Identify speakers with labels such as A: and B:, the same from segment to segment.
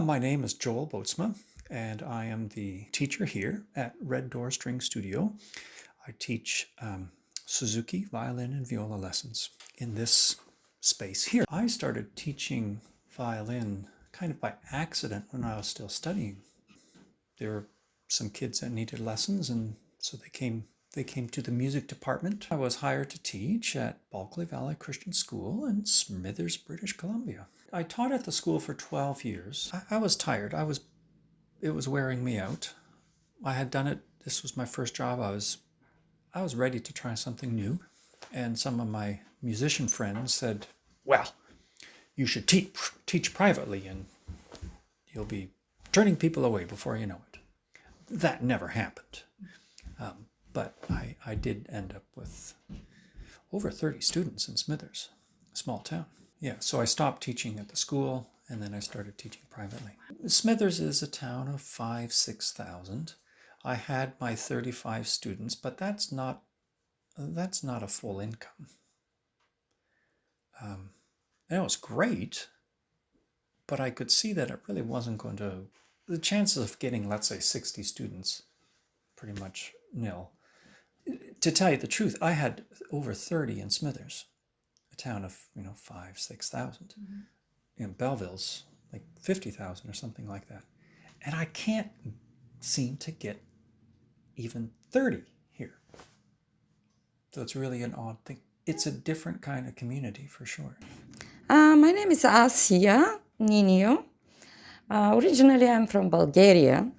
A: My name is Joel Boatsma, and I am the teacher here at Red Door String Studio. I teach Suzuki violin and viola lessons in this space here. I started teaching violin kind of by accident when I was still studying. There were some kids that needed lessons, and so they came to the music department. I was hired to teach at Bulkley Valley Christian School in Smithers, British Columbia. I taught at the school for 12 years. I was tired. It was wearing me out. I had done it. This was my first job. I was ready to try something new. And some of my musician friends said, well, you should teach privately and you'll be turning people away before you know it. That never happened. But I did end up with over 30 students in Smithers, a small town. Yeah, so I stopped teaching at the school and then I started teaching privately. Smithers is a town of 6,000. I had my 35 students, but that's not a full income. And it was great, but I could see that it really wasn't going to, the chances of getting, let's say, 60 students, pretty much nil. To tell you the truth, I had over 30 in Smithers, a town of 6,000. Belleville's like 50,000 or something like that, and I can't seem to get even 30 here. So it's really an odd thing. It's a different kind of community for sure.
B: My name is Asia Nino. Originally, I'm from Bulgaria.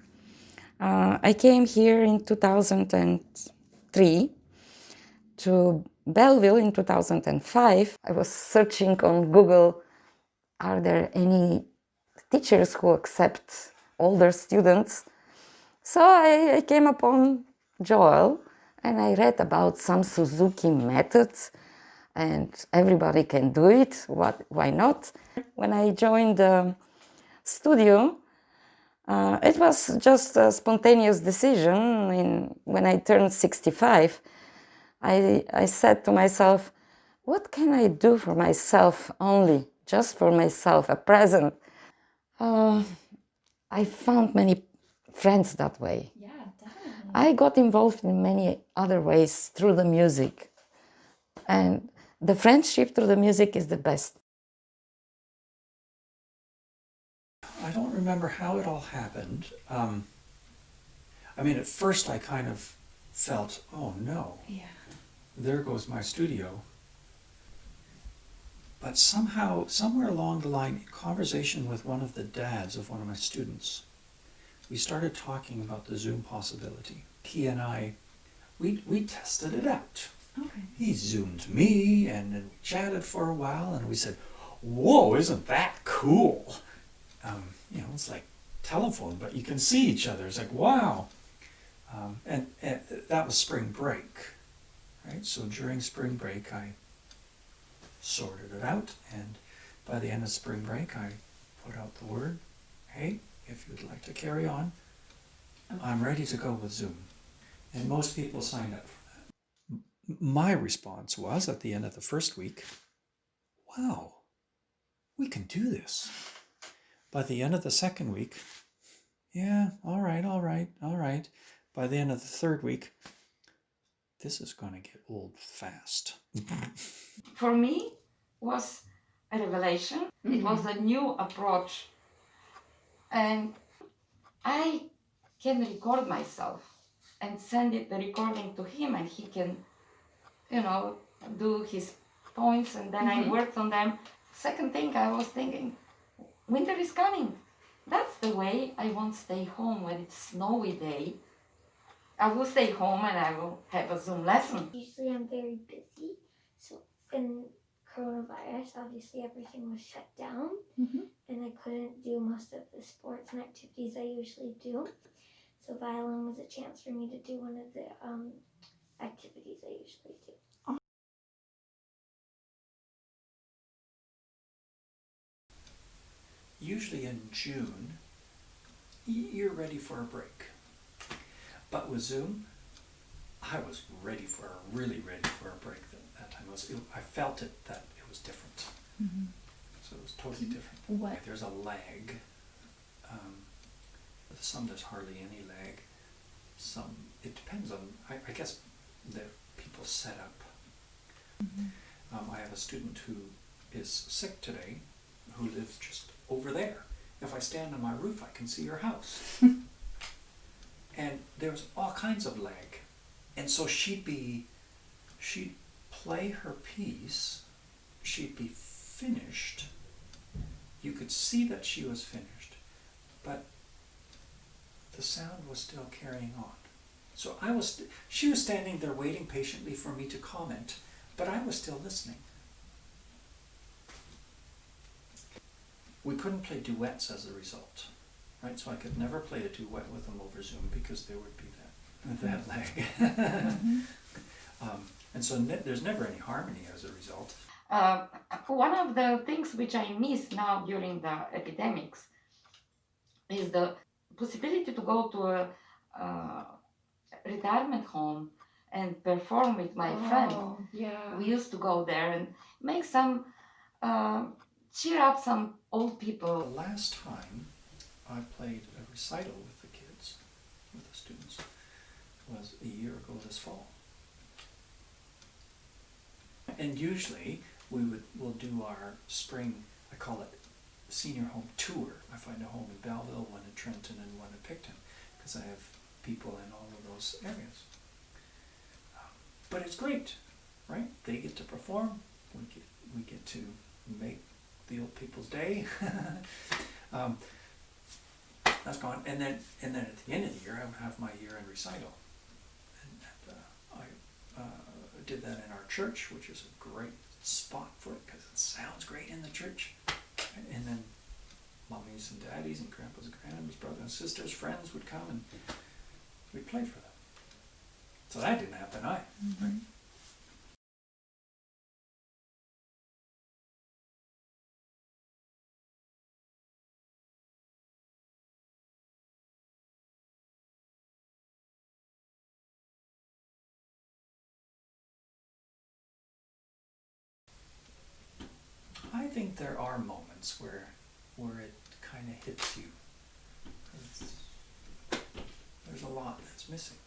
B: I came here in 2003 to Belleville in 2005. I was searching on Google, are there any teachers who accept older students? So I came upon Joel and I read about some Suzuki methods and everybody can do it, why not? When I joined the studio, it was just a spontaneous decision. When I turned 65, I said to myself, what can I do for myself only, just for myself, a present? I found many friends that way.
C: Yeah, definitely.
B: I got involved in many other ways through the music. And the friendship through the music is the best.
A: I don't remember how it all happened. At first I kind of felt, oh no, there goes my studio. But somehow, somewhere along the line, in conversation with one of the dads of one of my students, we started talking about the Zoom possibility. He and I, we tested it out.
C: Okay.
A: He Zoomed me, and then we chatted for a while, and we said, whoa, isn't that cool? It's like telephone, but you can see each other. It's like, wow. And that was spring break, right? So during spring break, I sorted it out, and by the end of spring break, I put out the word, hey, if you'd like to carry on, I'm ready to go with Zoom. And most people signed up for that. My response was, at the end of the first week, wow, we can do this. By the end of the second week, yeah, all right. By the end of the third week, this is going to get old fast.
B: For me, was a revelation. It was a new approach. And I can record myself and send the recording to him, and he can, do his points, and then I worked on them. Second thing, I was thinking, winter is coming. That's the way I won't stay home when it's snowy day. I will stay home and I will have a Zoom lesson.
D: Usually I'm very busy, so in coronavirus, obviously everything was shut down, and I couldn't do most of the sports and activities I usually do. So violin was a chance for me to do one of the activities I usually do.
A: Usually in June, you're ready for a break. But with Zoom, I was really ready for a break that time. I felt it, that it was different. So it was totally different.
C: What?
A: Like there's a lag Some there's hardly any leg. Some, it depends on, I guess, the people's setup. I have a student who is sick today, who lives just over there. If I stand on my roof, I can see her house. And there's all kinds of leg. And so she'd play her piece, she'd be finished. You could see that she was finished, but the sound was still carrying on. So she was standing there waiting patiently for me to comment, but I was still listening. We couldn't play duets as a result, right? So I could never play a duet with them over Zoom because there would be that lag. And so there's never any harmony as a result.
B: One of the things which I miss now during the epidemics is the possibility to go to a retirement home and perform with my friends.
C: Yeah.
B: We used to go there and make some, cheer up some old people.
A: The last time I played a recital with the kids, with the students, was a year ago this fall. And usually we'll do our spring, I call it senior home tour. I find a home in Belleville, one in Trenton, and one in Picton, because I have people in all of those areas. But it's great, right? They get to perform. We get to make the old people's day. That's gone. And then at the end of the year, I would have my year-end recital. And I did that in our church, which is a great spot for it because it sounds great in the church. And then mommies and daddies and grandpas and grandmas, brothers and sisters, friends would come and we'd play for them. So that didn't happen either. Right? I think there are moments where it kind of hits you. There's a lot that's missing.